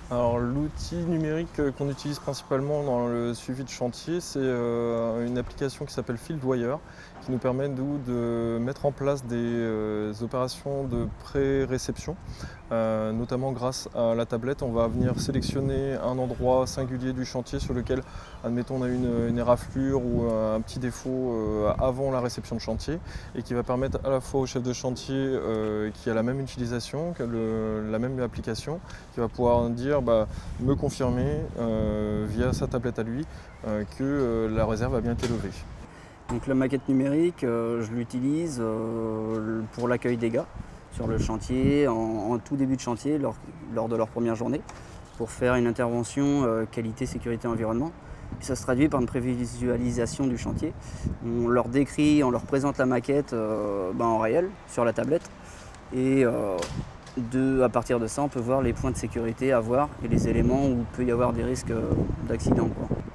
Alors l'outil numérique qu'on utilise principalement dans le suivi de chantier, c'est une application qui s'appelle FieldWire, qui nous permet nous de mettre en place des opérations de pré-réception. Notamment grâce à la tablette, on va venir sélectionner un endroit singulier du chantier sur lequel, admettons, on a une éraflure ou un petit défaut avant la réception de chantier, et qui va permettre à la fois au chef de chantier qui a la même utilisation, qui a la même application, qui va pouvoir dire, me confirmer via sa tablette à lui que la réserve a bien été levée. Donc la maquette numérique, je l'utilise pour l'accueil des gars sur le chantier, en tout début de chantier, lors de leur première journée, pour faire une intervention qualité, sécurité, environnement. Et ça se traduit par une prévisualisation du chantier. On leur décrit, on leur présente la maquette en réel, sur la tablette. Et à partir de ça, on peut voir les points de sécurité à voir et les éléments où il peut y avoir des risques d'accident.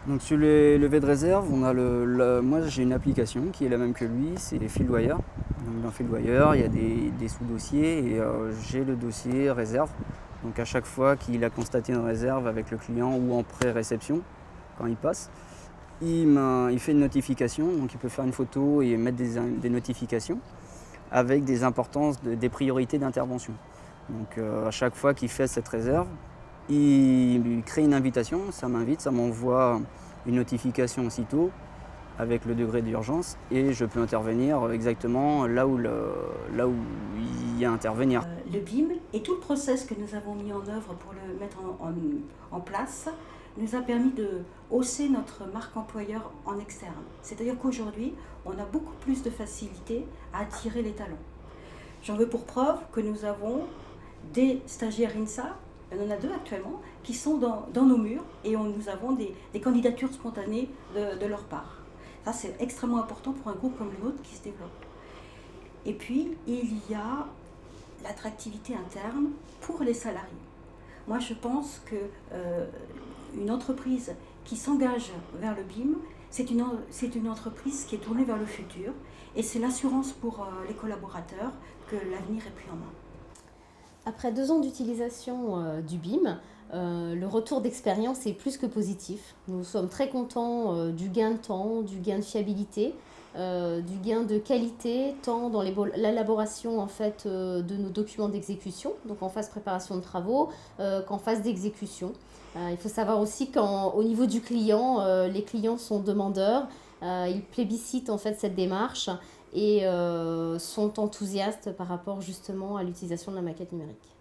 Donc sur les levées de réserve, on a moi j'ai une application qui est la même que lui, c'est FieldWire. Donc dans FieldWire, il y a des sous-dossiers et j'ai le dossier réserve. Donc à chaque fois qu'il a constaté une réserve avec le client ou en pré-réception, quand il passe, il fait une notification, donc il peut faire une photo et mettre des notifications avec des importances, des priorités d'intervention. Donc à chaque fois qu'il fait cette réserve, il crée une invitation, ça m'invite, ça m'envoie une notification aussitôt avec le degré d'urgence et je peux intervenir exactement là où il y a à intervenir. Le BIM et tout le process que nous avons mis en œuvre pour le mettre en place nous a permis de hausser notre marque employeur en externe. C'est-à-dire qu'aujourd'hui, on a beaucoup plus de facilité à attirer les talents. J'en veux pour preuve que nous avons des stagiaires INSA, il y en a 2 actuellement, qui sont dans nos murs et nous avons des candidatures spontanées de leur part. Ça, c'est extrêmement important pour un groupe comme le nôtre qui se développe. Et puis, il y a l'attractivité interne pour les salariés. Moi, je pense qu'une entreprise qui s'engage vers le BIM, c'est une entreprise qui est tournée vers le futur et c'est l'assurance pour les collaborateurs que l'avenir est pris en main. Après 2 ans d'utilisation du BIM, le retour d'expérience est plus que positif. Nous sommes très contents du gain de temps, du gain de fiabilité, du gain de qualité, tant dans l'élaboration en fait, de nos documents d'exécution, donc en phase préparation de travaux, qu'en phase d'exécution. Il faut savoir aussi qu'au niveau du client, les clients sont demandeurs, ils plébiscitent en fait cette démarche et sont enthousiastes par rapport justement à l'utilisation de la maquette numérique.